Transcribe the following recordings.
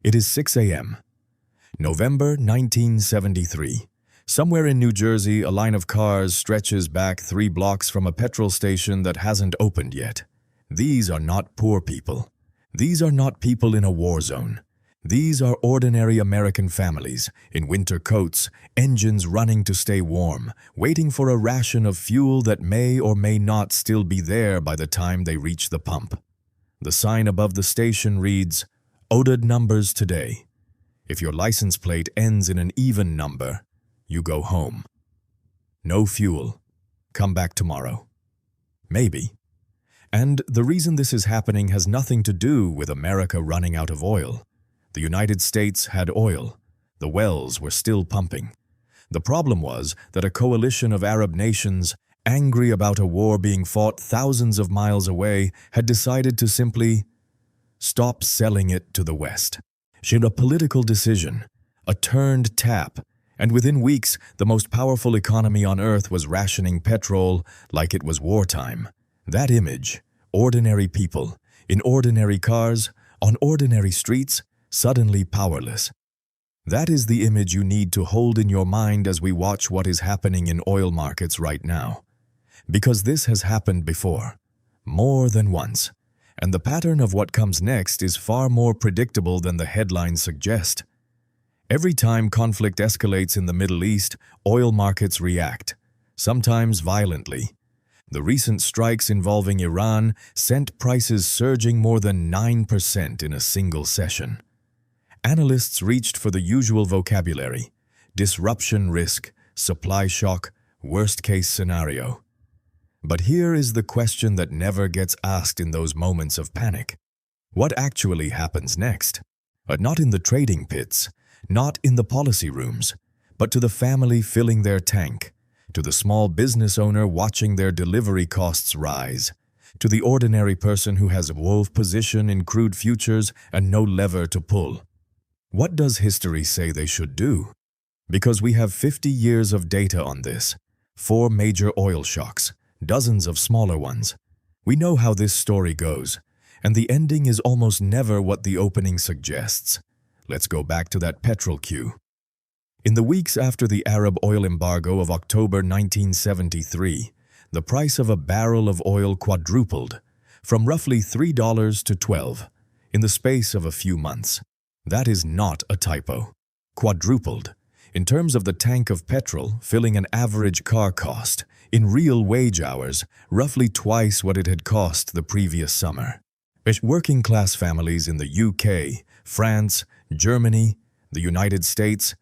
It is 6 a.m. November 1973. Somewhere in New Jersey, a line of cars stretches back 3 blocks from a petrol station that hasn't opened yet. These are not poor people. These are not people in a war zone. These are ordinary American families, in winter coats, engines running to stay warm, waiting for a ration of fuel that may or may not still be there by the time they reach the pump. The sign above the station reads, "Odd numbers today. If your license plate ends in an even number, you go home. No fuel. Come back tomorrow." Maybe. And the reason this is happening has nothing to do with America running out of oil. The United States had oil. The wells were still pumping. The problem was that a coalition of Arab nations, angry about a war being fought thousands of miles away, had decided to simply stop selling it to the West. She had a political decision, a turned tap, and within weeks, the most powerful economy on earth was rationing petrol like it was wartime. That image, ordinary people, in ordinary cars, on ordinary streets, suddenly powerless. That is the image you need to hold in your mind as we watch what is happening in oil markets right now. Because this has happened before, more than once, and the pattern of what comes next is far more predictable than the headlines suggest. Every time conflict escalates in the Middle East, oil markets react, sometimes violently. The recent strikes involving Iran sent prices surging more than 9% in a single session. Analysts reached for the usual vocabulary: disruption risk, supply shock, worst-case scenario. But here is the question that never gets asked in those moments of panic. What actually happens next? But not in the trading pits, not in the policy rooms, but to the family filling their tank, to the small business owner watching their delivery costs rise, to the ordinary person who has a wolf position in crude futures and no lever to pull. What does history say they should do? Because we have 50 years of data on this, 4 major oil shocks, dozens of smaller ones. We know how this story goes, and the ending is almost never what the opening suggests. Let's go back to that petrol cue. In the weeks after the Arab oil embargo of October 1973, the price of a barrel of oil quadrupled, from roughly $3 to $12, in the space of a few months. That is not a typo. Quadrupled. In terms of the tank of petrol filling an average car cost, in real wage hours, roughly twice what it had cost the previous summer. Working-class families in the UK, France, Germany, the United States,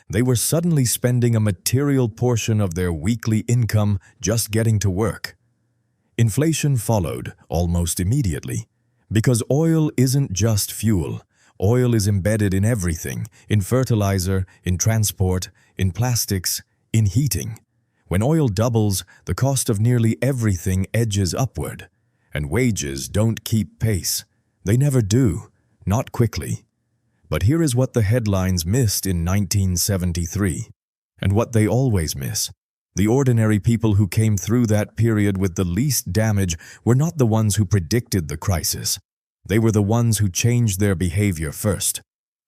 they were suddenly spending a material portion of their weekly income just getting to work. Inflation followed almost immediately, because oil isn't just fuel. Oil is embedded in everything, in fertilizer, in transport, in plastics, in heating. When oil doubles, the cost of nearly everything edges upward, and wages don't keep pace. They never do, not quickly. But here is what the headlines missed in 1973, and what they always miss. The ordinary people who came through that period with the least damage were not the ones who predicted the crisis. They were the ones who changed their behavior first.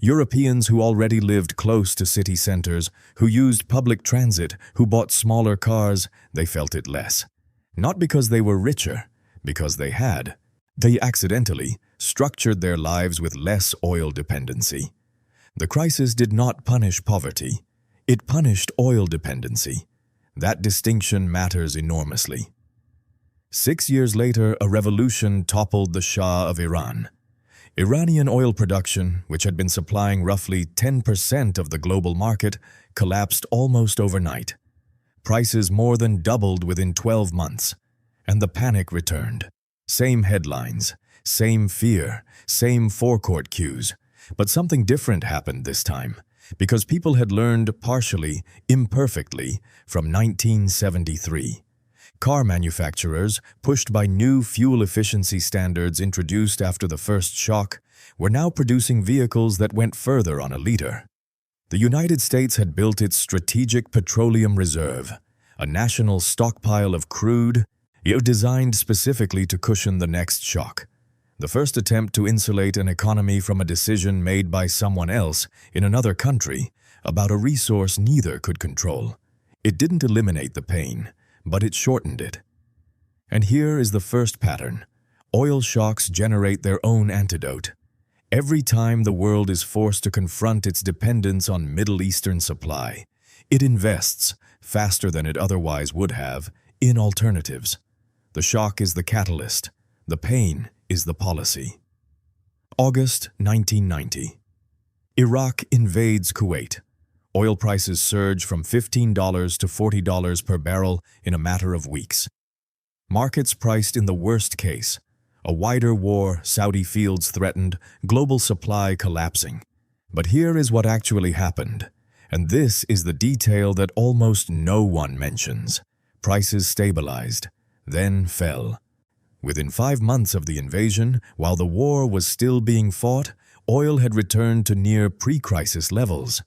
Europeans who already lived close to city centers, who used public transit, who bought smaller cars, they felt it less. Not because they were richer, because they had. They accidentally structured their lives with less oil dependency. The crisis did not punish poverty. It punished oil dependency. That distinction matters enormously. 6 years later, a revolution toppled the Shah of Iran. Iranian oil production, which had been supplying roughly 10% of the global market, collapsed almost overnight. Prices more than doubled within 12 months, and the panic returned. Same headlines, same fear, same forecourt queues, but something different happened this time, because people had learned partially, imperfectly, from 1973. Car manufacturers, pushed by new fuel efficiency standards introduced after the first shock, were now producing vehicles that went further on a liter. The United States had built its strategic petroleum reserve, a national stockpile of crude, designed specifically to cushion the next shock. The first attempt to insulate an economy from a decision made by someone else in another country about a resource neither could control. It didn't eliminate the pain, but it shortened it. And here is the first pattern. Oil shocks generate their own antidote. Every time the world is forced to confront its dependence on Middle Eastern supply, it invests, faster than it otherwise would have, in alternatives. The shock is the catalyst. The pain is the policy. August 1990. Iraq invades Kuwait. Oil prices surge from $15 to $40 per barrel in a matter of weeks. Markets priced in the worst case. A wider war, Saudi fields threatened, global supply collapsing. But here is what actually happened. And this is the detail that almost no one mentions. Prices stabilized, then fell. Within 5 months of the invasion, while the war was still being fought, oil had returned to near pre-crisis levels.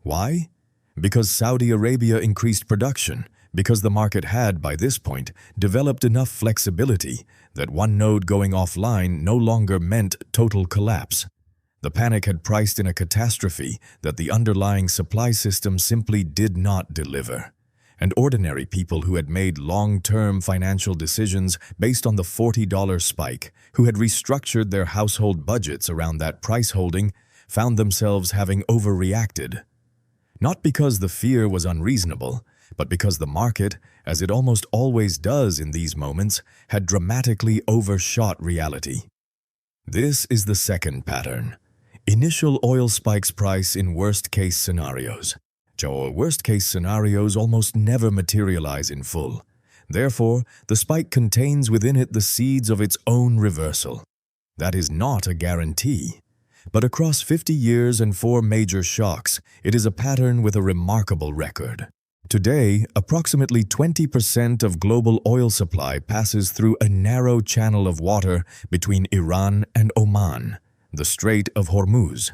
Why? Because Saudi Arabia increased production, because the market had, by this point, developed enough flexibility that one node going offline no longer meant total collapse. The panic had priced in a catastrophe that the underlying supply system simply did not deliver. And ordinary people who had made long-term financial decisions based on the $40 spike, who had restructured their household budgets around that price holding, found themselves having overreacted. Not because the fear was unreasonable, but because the market, as it almost always does in these moments, had dramatically overshot reality. This is the second pattern. Initial oil spikes price in worst-case scenarios. Worst-case scenarios almost never materialize in full. Therefore, the spike contains within it the seeds of its own reversal. That is not a guarantee. But across 50 years and 4 major shocks, it is a pattern with a remarkable record. Today, approximately 20% of global oil supply passes through a narrow channel of water between Iran and Oman, the Strait of Hormuz.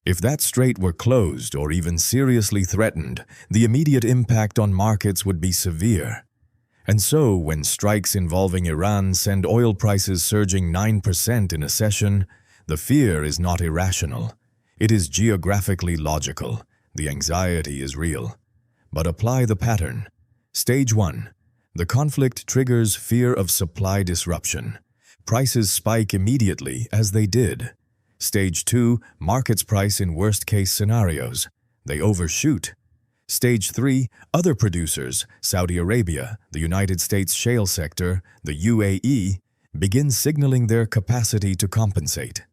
If that strait were closed or even seriously threatened, the immediate impact on markets would be severe. And so, when strikes involving Iran send oil prices surging 9% in a session, the fear is not irrational. It is geographically logical. The anxiety is real. But apply the pattern. Stage 1. The conflict triggers fear of supply disruption. Prices spike immediately, as they did. Stage 2. Markets price in worst-case scenarios. They overshoot. Stage 3. Other producers, Saudi Arabia, the United States shale sector, the UAE, begin signaling their capacity to compensate.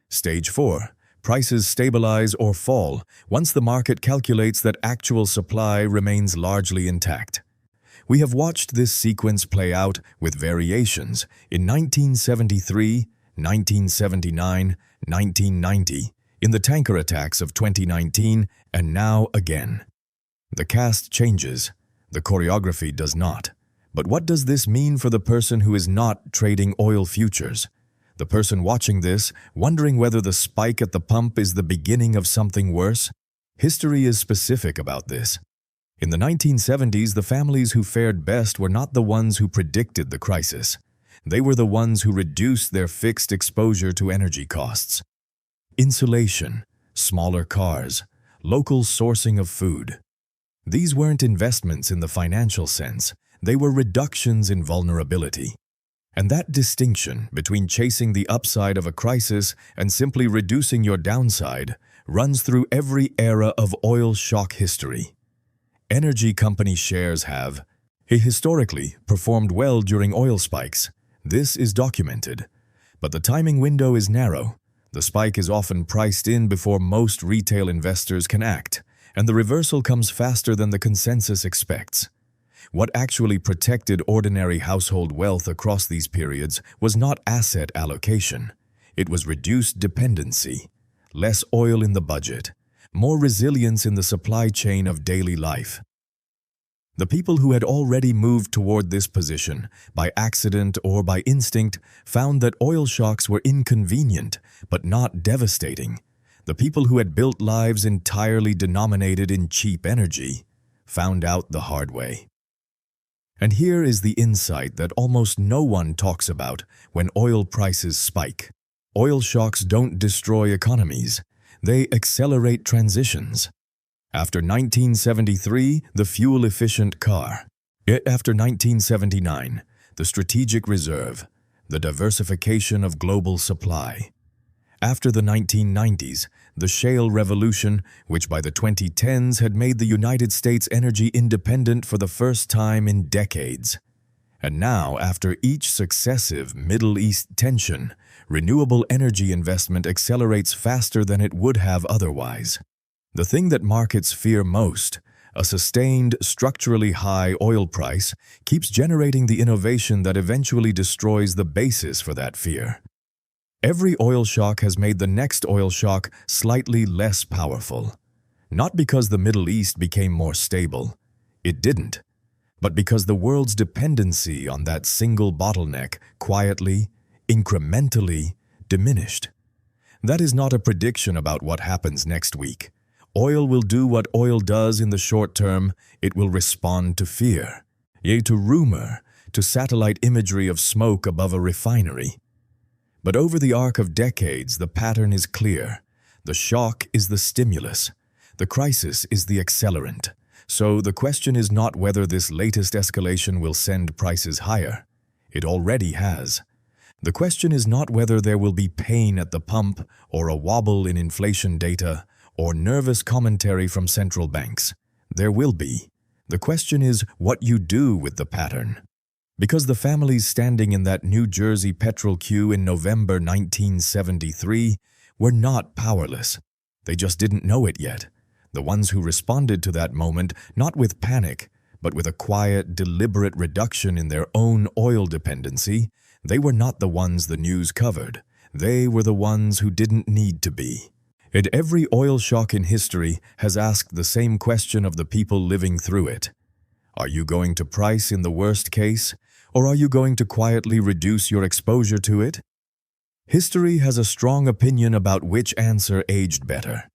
Stage 4. Prices stabilize or fall once the market calculates that actual supply remains largely intact. We have watched this sequence play out with variations in 1973, 1979, 1990, in the tanker attacks of 2019, and now again. The cast changes. The choreography does not. But what does this mean for the person who is not trading oil futures? The person watching this, wondering whether the spike at the pump is the beginning of something worse? History is specific about this. In the 1970s, the families who fared best were not the ones who predicted the crisis. They were the ones who reduced their fixed exposure to energy costs. Insulation, smaller cars, local sourcing of food. These weren't investments in the financial sense. They were reductions in vulnerability. And that distinction between chasing the upside of a crisis and simply reducing your downside runs through every era of oil shock history. Energy company shares have, historically, performed well during oil spikes. This is documented. But the timing window is narrow. The spike is often priced in before most retail investors can act, and the reversal comes faster than the consensus expects. What actually protected ordinary household wealth across these periods was not asset allocation. It was reduced dependency, less oil in the budget, more resilience in the supply chain of daily life. The people who had already moved toward this position, by accident or by instinct, found that oil shocks were inconvenient, but not devastating. The people who had built lives entirely denominated in cheap energy found out the hard way. And here is the insight that almost no one talks about when oil prices spike. Oil shocks don't destroy economies. They accelerate transitions. After 1973, the fuel-efficient car. After 1979, the strategic reserve, the diversification of global supply. After the 1990s, the shale revolution, which by the 2010s had made the United States energy independent for the first time in decades. And now, after each successive Middle East tension, renewable energy investment accelerates faster than it would have otherwise. The thing that markets fear most, a sustained, structurally high oil price, keeps generating the innovation that eventually destroys the basis for that fear. Every oil shock has made the next oil shock slightly less powerful. Not because the Middle East became more stable. It didn't. But because the world's dependency on that single bottleneck quietly, incrementally diminished. That is not a prediction about what happens next week. Oil will do what oil does in the short term. It will respond to fear, to rumor, to satellite imagery of smoke above a refinery. But over the arc of decades, the pattern is clear. The shock is the stimulus. The crisis is the accelerant. So the question is not whether this latest escalation will send prices higher. It already has. The question is not whether there will be pain at the pump or a wobble in inflation data or nervous commentary from central banks. There will be. The question is what you do with the pattern. Because the families standing in that New Jersey petrol queue in November 1973 were not powerless. They just didn't know it yet. The ones who responded to that moment, not with panic, but with a quiet, deliberate reduction in their own oil dependency, they were not the ones the news covered. They were the ones who didn't need to be. And every oil shock in history has asked the same question of the people living through it. Are you going to price in the worst case, or are you going to quietly reduce your exposure to it? History has a strong opinion about which answer aged better.